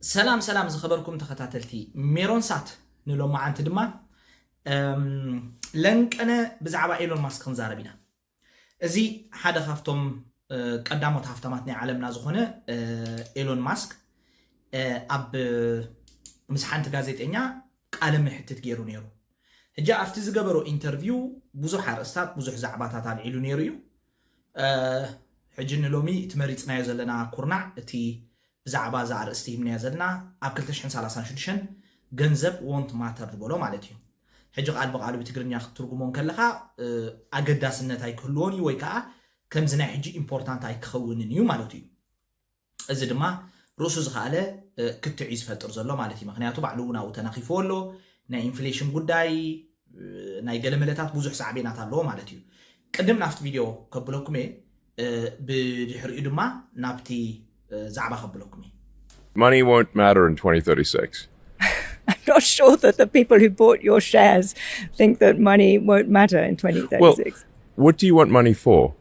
سلام زخبركم تخاتلتي ميرون سات نلو ما عن تدما لنك أنا بزعبا إيلون ماسك خنزاربينا أزي حدا خافتم قدامو تحفتماتني عالمنا زخونة إيلون ماسك أب مسحانت غازيتينيا قالم حتت غيرو نيرو هجا أفتي زغبرو انترفيو بزح رأستات بزح زعباتات عيلو نيرو حجن لومي تمريتنا يزلنا كورنع تي بزعبا زعر استيمنا يزلنا أبكل تشحن سالاسان شدشن جنزب وانت ما تربولو مالتيو حجو قال بقالو بتقرنيا ترجمون كلها أقداس النتاي كلوني ويكا كم زنا حجي إمبورتانت هاي تخوننيو مالتيو إذا دما روسو زخاله كنت عيز فتر زلو مالتي مخنياتو بعلونا وتناخيفولو نا إنفليشن قداي نا يقلملتات بوزح سعبينات اللو مالتيو قدمنا في فيديو كبلوكمي بدحر إدما نابتي زعبا خبلوكمي. Money won't matter in 2036. I'm not sure that the people who bought your shares think that money won't matter in 2036. Well, what do you want money for?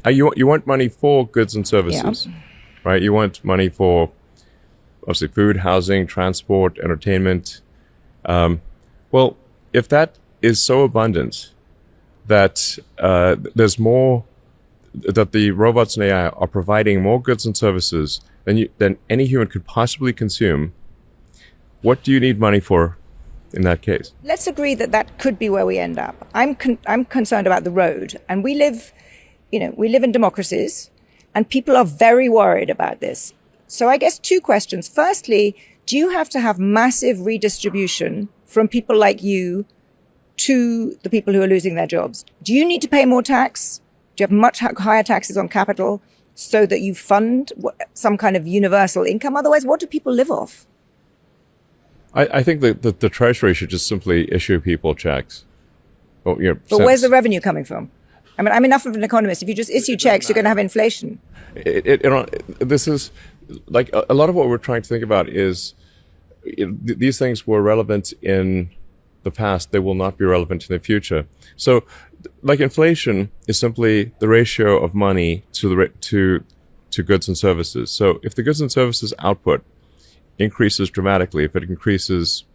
You want money for goods and services, right? You want money for, obviously, food, housing, transport, entertainment. Well, if that is so abundant that there's more, that the robots and AI are providing more goods and services than any human could possibly consume, what do you need money for in that case? Let's agree that that could be where we end up. I'm concerned about the road, and we live in democracies, and people are very worried about this. So I guess two questions. Firstly, do you have to have massive redistribution from people like you to the people who are losing their jobs? Do you need to pay more tax? Do you have much higher taxes on capital so that you fund some kind of universal income? Otherwise, what do people live off? I think that the Treasury should just simply issue people checks. Well, but where's the revenue coming from? I mean, I'm enough of an economist. If you just issue checks, you're going to have inflation. This is like a lot of what we're trying to think about is these things were relevant in the past. They will not be relevant in the future. So, like inflation is simply the ratio of money to goods and services. So, if the goods and services output increases dramatically, if it increases,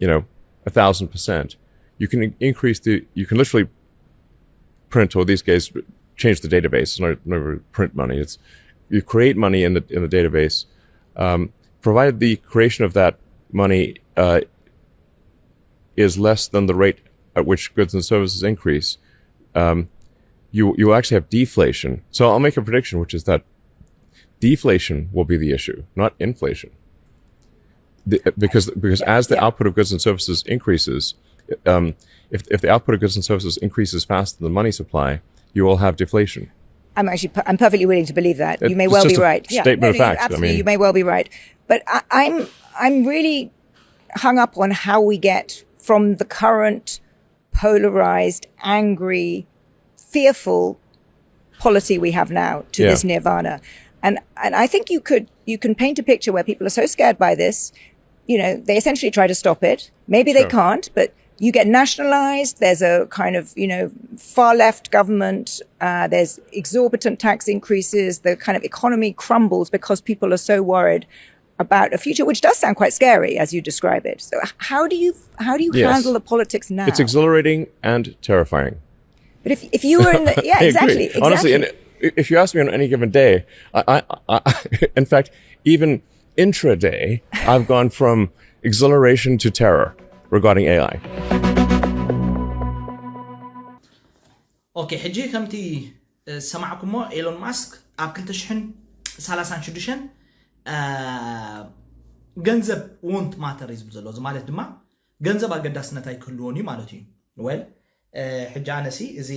1,000%, you can literally print, or these days change the database. It's not print money. You create money in the database, provided the creation of that money is less than the rate at which goods and services increase. You actually have deflation. So I'll make a prediction, which is that deflation will be the issue, not inflation. Because as the output of goods and services increases, if the output of goods and services increases faster than the money supply, you will have deflation. I'm perfectly willing to believe that. You may well be right. Statement of fact. Absolutely, you may well be right. But I'm really hung up on how we get from the current polarized, angry, fearful polity we have now to this nirvana. And I think you can paint a picture where people are so scared by this, they essentially try to stop it. Maybe they can't, but you get nationalized. There's a kind of, far left government. There's exorbitant tax increases. The kind of economy crumbles because people are so worried about a future, which does sound quite scary as you describe it. So how do you handle the politics now? It's exhilarating and terrifying. But if you were in the, exactly. Honestly, and if you ask me on any given day, I in fact, even intraday, I've gone from exhilaration to terror regarding AI. Okay, حجي كمتي سمعكم إيلون ماسك أكل تشحن سالاسان شدشن ገንዘብ ወንት ማተር ይዝብ ዘሎ ማለት ድማ ገንዘብ አገዳስነታይ ክልዎኒ ማለት እዩ ወል ሕጂ ኣነሲ እዚ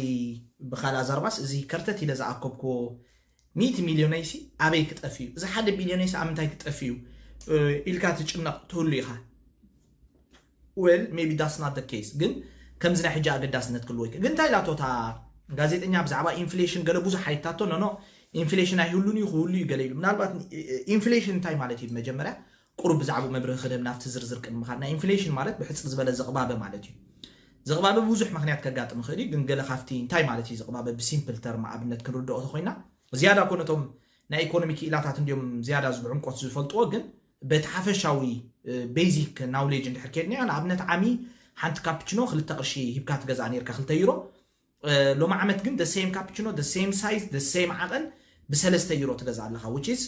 ብኻላ ዘርባስ እዚ ከርተት ኢለ ዝኣከብኮ 100 ሚልዮን አይሲ ኣበይ ክጠፍዩ እዚ 1 ቢልዮን አይሲ ኣምንታይ ክጠፍዩ ኢልካ ትጭነቕ ትህሉ ኢኻ ወል ሜቢ ዳስ ናት ዘ ኬስ ግን ከምዝና ሕጂ አገዳስነት ክልዎ ግን እንታይ ላቶታ ጋዜጠኛ ብዛዕባ ኢንፍሌሽን ገለ ብዙ ሓይታቶ ኖ ኢንፍሌሽን አይሁሉን ይሁሉ ይገለይሉ ምናልባት ኢንፍሌሽን እንታይ ማለት እዩ መጀመሪያ ቁርብ ዝዓቡ መብረኽ ኸደም ናፍቲ ዝርዝር ቅድም ኻና ኢንፍሌሽን ማለት ብሕጽር ዝበለ ዘቕባበ ማለት እዩ ዘቕባበ ብዙሕ ምኽንያት ከጋጥም ኽእል ግን ገለ ካፍቲ እንታይ ማለት እዩ ዘቕባበ ብሲምፕል ተርም ኣብነት ክንርድኦ ተኾይና ዝያዳ ኮነቶም ናይ ኢኮኖሚክ ኢላታት እንዲዮም ዝያዳ ዝብዕምቆት ዝፈልጥዎ ግን በተሓፈሻዊ ቤዚክ ናውሌጅ እንድሕር ከድና ንኣብነት ዓሚ ሓንቲ ካፕቺኖ 2 ቅርሺ ሂብካ ትገዛ ነርካ 2 ዩሮ ሎማ ዓመት ግን the same cappuccino the same size the same ዓቐን ብ3 ዩሮ ትገዛ ኣለኻ which is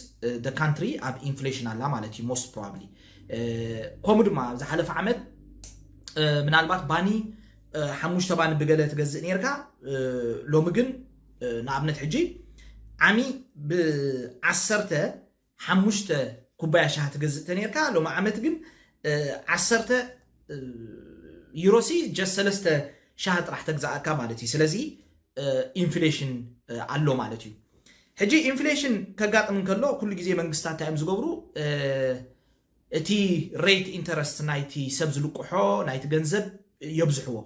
the country ኣብ ኢንፍሌሽን ኣላ ማለት እዩ most probably ከምኡ ድማ ዝሓለፈ ዓመት ምናልባት ባኒ 5 ባኒ ብገለ ትገዝእ ነርካ ሎሚ ግን ንኣብነት ሕጂ ዓሚ ብ10 5 ኩባያ ሻህ ትገዝእ ተነርካ ሎማ ዓመት ግን 10 ዩሮሲ just 3 ሻህ ጥራሕ ተግዛእካ ማለት እዩ ስለዚ ኢንፍሌሽን ኣሎ ማለት እዩ ሕጂ ኢንፍሌሽን ከጋጥም ከሎ ኩሉ ግዜ መንግስታት ታይም ዝገብሩ እቲ ሬት ኢንተረስት ናይቲ ሰብ ዝልቅሖ ናይቲ ገንዘብ የብዝሕዎ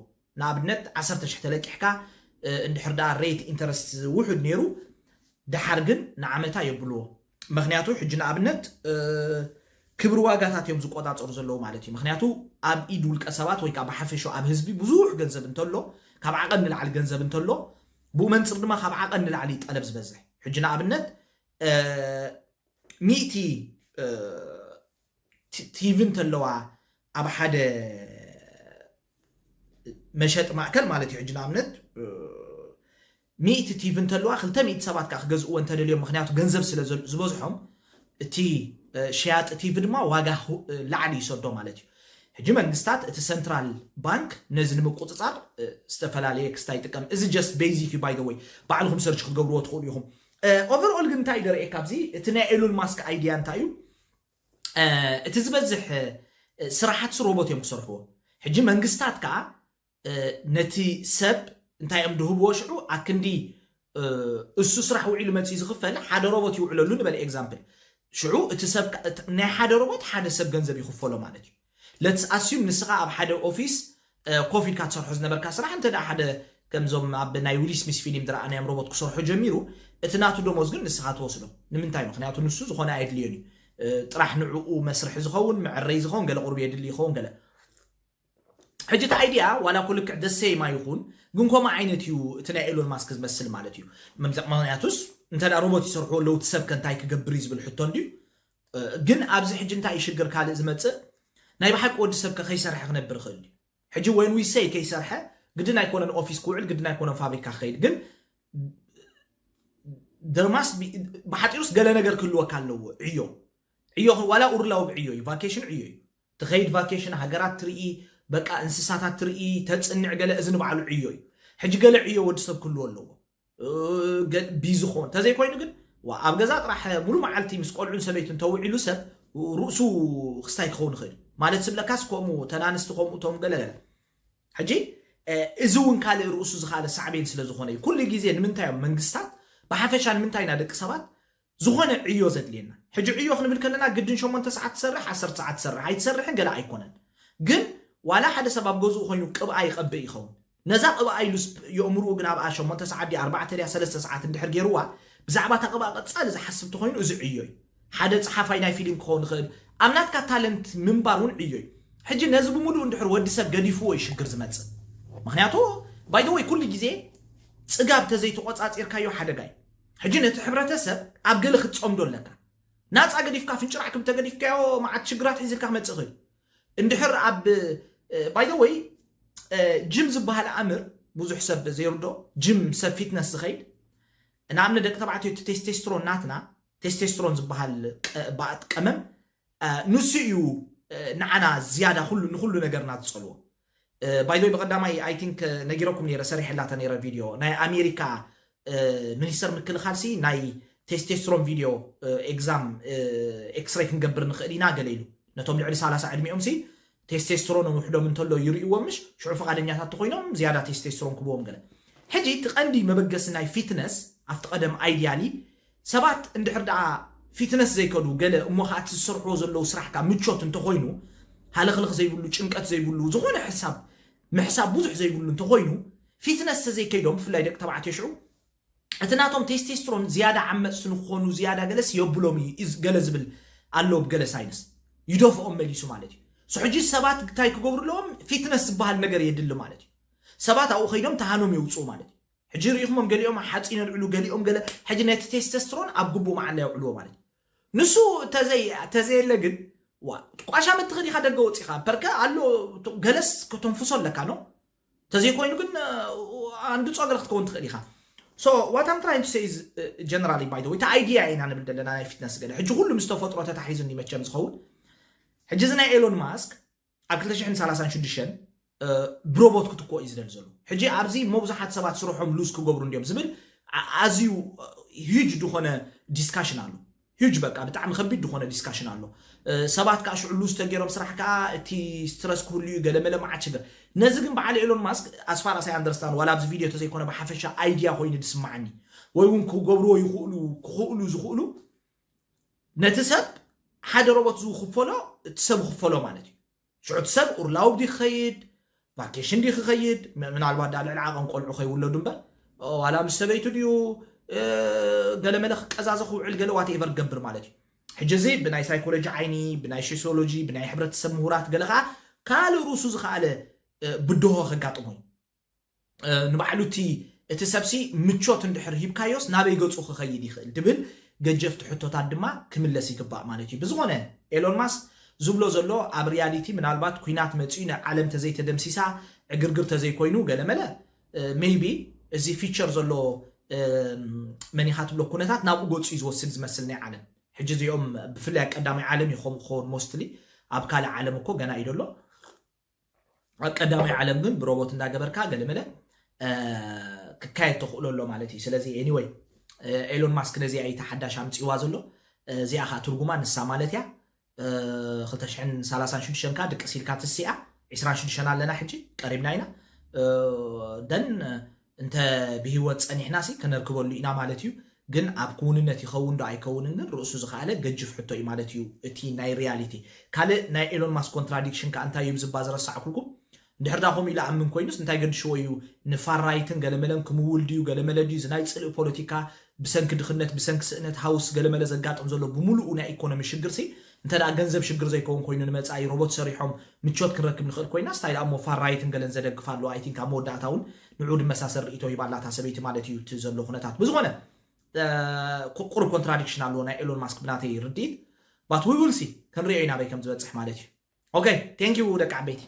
ንኣብነት 10,000 ተለቂሕካ እንድሕር ዳ ሬት ኢንተረስት ውሕድ ነይሩ ድሓር ግን ንዓመታ የብልዎ ምክንያቱ ሕጂ ንኣብነት ክብሪ ዋጋታት እዮም ዝቆጣፀሩ ዘለዉ ማለት እዩ ምክንያቱ ኣብ ኢድ ውልቀ ሰባት ወይ ከዓ ብሓፈሻ ኣብ ህዝቢ ብዙሕ ገንዘብ እንተሎ ካብ ዓቐን ንላዕሊ ገንዘብ እንተሎ ብኡ መንፅር ድማ ካብ ዓቐን ንላዕሊ ጠለብ ዝበዝሕ ሕጂ ንኣብነት 100 ቲቪ እንተለዋ ኣብ ሓደ መሸጥ ማእከል ማለት እዩ ሕጂ ንኣብነት 100 ቲቪ እንተለዋ 200 ሰባት ከዓ ክገዝእዎ እንተደልዮም ምክንያቱ ገንዘብ ስለ ዝበዝሖም እቲ ሸያጥ ቲቪ ድማ ዋጋ ላዕሊ ይሰዶ ማለት እዩ ሕጂ መንግስታት እቲ ሰንትራል ባንክ ነዚ ንምቁፅፃር ዝተፈላለየ ክስታይ ይጥቀም እዚ ጀስት ቤዚክ ባይ ዘ ወይ ባዕልኩም ሰርች ክትገብርዎ ትኽእሉ ኢኹም ኦቨርኦል ግን እንታይ ደርኤካ ኣብዚ እቲ ናይ ኤሎን ማስክ አይዲያ እንታይ እዩ እቲ ዝበዝሕ ስራሓት ሮቦት እዮም ክሰርሕዎ ሕጂ መንግስታት ከዓ ነቲ ሰብ እንታይ እዮም ድህብዎ ሽዑ ኣክንዲ እሱ ስራሕ ውዒሉ መፅኡ ዝኽፈል ሓደ ሮቦት ይውዕለሉ ንበል ኤግዛምፕል ሽዑ እቲ ሰብ ናይ ሓደ ሮቦት ሓደ ሰብ ገንዘብ ይኽፈሎ ማለት እዩ let's assume ንስኻ ኣብ ሓደ ኦፊስ ኮፊድ ካትሰርሖ ዝነበርካ ስራሕ እንተ ዳ ሓደ ከምዞም ኣብ ናይ ዊል ስሚስ ፊልም ድረኣናዮም ሮቦት ክሰርሑ ጀሚሩ እቲ ናቱ ደሞዝ ግን ንስኻ ትወስዶ ንምንታይ ምክንያቱ ንሱ ዝኾነ ኣይድልዮን እዩ ጥራሕ ንዕኡ መስርሒ ዝኸውን መዕረይ ዝኸውን ገለ ቁርቢ የድሊ ይኸውን ገለ ሕጂ እቲ ኣይድያ ዋላ ኩልክዕ ደሰይማ ይኹን ግን ከምኡ ዓይነት እዩ እቲ ናይ ኤሎን ማስክ ዝመስል ማለት እዩ ምክንያቱስ እንተ ዳ ሮቦት ይሰርሕዎ ኣለዉ እቲ ሰብ ከንታይ ክገብር እዩ ዝብል ሕቶ እንድዩ ግን ኣብዚ ሕጂ እንታይ ይሽግር ካልእ ዝመፅእ ናይ ባሓቂ ወዲ ሰብ ከይሰርሐ ክነብር ይኽእል እዩ ሕጂ ወይን ዊሰይ ከይሰርሐ ግድን ኣይኮነን ኦፊስ ክውዕል ግድን ኣይኮነን ፋብሪካ ክኸይድ ግን ደርማስ ብሓጢሩስ ገለ ነገር ክህልወካ ኣለዎ ዕዮ ዋላ ኡርላው ብዕዮ እዩ ቫኬሽን ዕዮ እዩ ትኸይድ ቫኬሽን ሃገራት ትርኢ በቃ እንስሳታት ትርኢ ተፅንዕ ገለ እዚ ንባዕሉ ዕዮ እዩ ሕጂ ገለ ዕዮ ወዲ ሰብ ክህልዎ ኣለዎ ቢዝኾን ተዘይኮይኑ ግን ኣብ ገዛ ጥራሕ ሙሉ መዓልቲ ምስ ቆልዑን ሰበይትን ተውዒሉ ሰብ ርእሱ ክስታይ ክኸውን ይኽእል ማለት ስብለካስ ከምኡ ተናንስቲ ከምኡ ቶም ገለገለ ሕጂ እዚ እውን ካልእ ርእሱ ዝኻለ ሳዕቤን ስለ ዝኾነ እዩ ኩሉ ግዜ ንምንታይ እዮም መንግስታት ብሓፈሻ ንምንታይ ኢና ደቂ ሰባት ዝኾነ ዕዮ ዘድልየና ሕጂ ዕዮ ክንብል ከለና ግድን 8 ሰዓት ትሰርሕ 10 ሰዓት ትሰርሕ ኣይትሰርሕን ገለ ኣይኮነን ግን ዋላ ሓደ ሰብ ኣብ ገዝኡ ኮይኑ ቅብኣ ይቐብእ ይኸውን ነዛ ቅብኣ ኢሉ የእምርኡ ግን ኣብኣ 8 ሰዓት ዲ 4 ዲ 3 ሰዓት እንድሕር ገይርዋ ብዛዕባ እታ ቅብኣ ቀፃሊ ዝሓስብ ተኮይኑ እዚ ዕዮ እዩ ሓደ ፀሓፋይ ናይ ፊልም ክኸውን ይኽእል ኣብ ናትካ ታለንት ምንባር እውን ዕዮ እዩ ሕጂ ነዚ ብምሉእ እንድሕር ወዲ ሰብ ገዲፍዎ ይሽግር ዝመፅእ ምክንያቱ ባይ ዘ ወይ ኩሉ ግዜ ፅጋብ ተዘይተቆፃፂርካዮ ሓደጋ እዩ ሕጂ ነቲ ሕብረተሰብ ኣብ ገለ ክትፀምዶ ኣለካ ናፃ ገዲፍካ ፍንጭራዕ ክብ ተገዲፍካዮ ማዓት ሽግራት ሒዝልካ ክመፅእ ይኽእል እንድሕር ኣብ ባይ ዘ ወይ ጅም ዝበሃል ኣምር ብዙሕ ሰብ ዘይርዶ ጅም ሰብ ፊትነስ ዝኸይድ ንኣብነት ደቂ ተባዕትዮ እቲ ቴስቴስትሮን ናትና ቴስቴስትሮን ዝበሃል ባእት ቀመም ንሱ እዩ ንዓና ዝያዳ ንኩሉ ነገርና ዝፀልዎ ባይ ዘ ወይ ብቐዳማይ ኣይ ቲንክ ነጊረኩም ነይረ ሰሪሕላተ ነይረ ቪድዮ ናይ ኣሜሪካ ሚኒስተር ምክልኻልሲ ናይ ቴስቴስትሮን ቪድዮ ኤግዛም ኤክስሬይ ክንገብር ንኽእል ኢና ገለ ኢሉ ነቶም ልዕሊ 30 ዕድሚኦም ሲ ቴስቴስትሮን ውሕዶም እንተሎ ይርእይዎምሽ ሽዑ ፈቃደኛታት ተኮይኖም ዝያዳ ቴስቴስትሮን ክብዎም ገለ ሕጂ እቲ ቀንዲ መበገሲ ናይ ፊትነስ ኣብቲ ቀደም ኣይድያሊ ሰባት እንድሕር ደኣ ፊትነስ ዘይከዱ ገለ እሞ ከዓ እቲ ዝሰርሕዎ ዘለዉ ስራሕካ ምቾት እንተኮይኑ ሃለኽልኽ ዘይብሉ ጭንቀት ዘይብሉ ዝኾነ ምሕሳብ ብዙሕ ዘይብሉ እንተኮይኑ ፊትነስ ተዘይከይዶም ብፍላይ ደቂ ተባዕትዮ ሽዑ እቲ ናቶም ቴስቴስትሮን ዝያዳ ዓመፅቲ ንክኾኑ ዝያዳ ገለስ የብሎም እዩ ገለ ዝብል ኣለዎ ብገለ ሳይንስ ይደፍኦም መሊሱ ማለት እዩ ሕጂ ሰባት እንታይ ክገብሩ ኣለዎም ፊትነስ ዝበሃል ነገር የድሊ ማለት እዩ ሰባት ኣብኡ ከይዶም ተሃኖም የውፅኡ ማለት እዩ ሕጂ ርኢኹሞም ገሊኦም ሓፂን ልዕሉ ገሊኦም ገለ ሕጂ ነቲ ቴስቶስትሮን ኣብ ግቡእ መዓለ የውዕልዎ ማለት ንሱ ተዘየለ ግን ቋሻ ምትኽእል ኢኻ ደገ ወፂኻ በርከ ኣሎ ገለስ ከተንፍሶ ኣለካ ኖ ተዘይኮይኑ ግን አንዱ ጾገር ክትከውን ትኽእል ኢኻ so what I'm trying to say is generally by the way the idea ኢና ንብል ዘለና ናይ ፊትነስ ገለ ሕጂ ሁሉም ዝተፈጥሮ ተታሒዙኒ መቸም ዝኸውን ሕጂ ዝናይ ኤሎን ማስክ ኣብ 2036 ብሮቦት ክትኮ እዩ ዝደል ዘሎ ሕጂ ኣብዚ መብዛሕት ሰባት ስርሖም ሉዝ ክገብሩ እንዲዮም ዝብል ኣዝዩ ሂጅ ድኾነ ዲስካሽን ኣሎ ሂጅ በቃ ብጣዕሚ ከቢድ ድኾነ ዲስካሽን ኣሎ ሰባት ከዓ ሽዑ ሉዝ ተገይሮም ስራሕ ከዓ እቲ ስትረስ ክህሉ ገለመለ ማዓት ችግር ነዚ ግን በዓል ኤሎን ማስክ as far as I understand ዋላ ኣብዚ ቪድዮ ተዘይኮነ ብሓፈሻ አይዲያ ኮይኑ ድስማዓኒ ወይ እውን ክገብርዎ ይኽእሉ ዝኽእሉ ነቲ ሰብ ሓደ ሮቦት ዝኽፈሎ እቲ ሰብ ክፈሎ ማለት እዩ ሽዑ እቲ ሰብ ኡርላው ዲ ክኸይድ ቫኬሽን ዲ ክኸይድ ምናልባት ዳ ልዕሊ ዓቐን ቆልዑ ከይውለዱ እምበር ዋላ ምስ ሰበይቱ ድዩ ገለመለ ክቀዛዘ ክውዕል ገለ ዋትኤቨር ገብር ማለት እዩ ሕጂ እዚ ብናይ ሳይኮሎጂ ዓይኒ ብናይ ሶሲዮሎጂ ብናይ ሕብረተሰብ ምሁራት ገለ ከዓ ካልእ ርእሱ ዝኸኣለ ብድሆ ከጋጥሞ ንባዕሉ እቲ ሰብሲ ምቾት እንድሕር ሂብካዮስ ናበይ ገፁ ክኸይድ ይኽእል ድብል ገጀፍቲ ሕቶታት ድማ ክምለስ ይግባእ ማለት እዩ ብዝኾነ ኤሎን ማስክ ዝብሎ ዘሎ ኣብ ሪያሊቲ ምናልባት ኩናት መፅኡ ንዓለም ተዘይተደምሲሳ ዕግርግር ተዘይኮይኑ ገለመለ ሜይቢ እዚ ፊቸር ዘሎ መኒኻ ትብሎ ኩነታት ናብኡ ገፁ እዩ ዝወስድ ዝመስል ናይ ዓለም ሕጂ እዚኦም ብፍላይ ቀዳማይ ዓለም ይኾን ክኸውን ሞስትሊ ኣብ ካልእ ዓለም እኮ ገና እዩ ደሎ ኣብ ቀዳማይ ዓለም ግን ብሮቦት እንዳገበርካ ገለመለ ክካየድ ተኽእሎ ኣሎ ማለት እዩ ስለዚ ኤኒዌይ ኤሎን ማስክ ነዚኣ እዩ ተሓዳሽ ኣምፂዋ ዘሎ እዚኣ ከዓ ትርጉማ ንሳ ማለት እያ 2036 ካ ድቂ ሲልካ ትስኣ 26 ኣለና ሕጂ ቀሪብና ኢና ደን እንተ ብሂወት ፀኒሕና ሲ ከነርክበሉ ኢና ማለት እዩ ግን ኣብ ክውንነት ይኸውን ዶ ኣይከውንን ግን ርእሱ ዝኸኣለ ገጅፍ ሕቶ እዩ ማለት እዩ እቲ ናይ ሪያሊቲ ካልእ ናይ ኤሎን ማስክ ኮንትራዲክሽን ከዓ እንታይ እዩ ዝባ ዝረሳዕኩልኩም እንድሕር ዳ ከምኡ ኢሉ ኣምን ኮይኑስ እንታይ ገድሽዎ እዩ ንፋራይትን ገለመለን ክምውል ድዩ ገለመለ ድዩ ዝናይ ፅልእ ፖለቲካ ብሰንኪ ድኽነት ብሰንኪ ስእነት ሃውስ ገለመለ ዘጋጥም ዘሎ ብምሉኡ ናይ ኢኮኖሚ ሽግር ሲ እንተ ዳ ገንዘብ ሽግር ዘይከውን ኮይኑ ንመፃኢ ሮቦት ሰሪሖም ምቾት ክንረክብ ንኽእል ኮይና ስታይል እሞ ፋራይትን ገለን ዘደግፍ ኣሎ ኣይ ቲንክ ኣብ መወዳእታ እውን ንዑ ድመሳሰል ርእቶ ይባላታ ሰበይቲ ማለት እዩ እቲ ዘሎ ኩነታት ብዝኾነ ቁሩብ ኮንትራዲክሽን ኣለዎ ናይ ኤሎን ማስክ ብናተይ ርድኢት ባት ዊ ዊል ሲ ክንሪኦ ኢና በይ ከም ዝበፅሕ ማለት እዩ ኦኬ ቴንክ ዩ ደቂ ዓበይቲ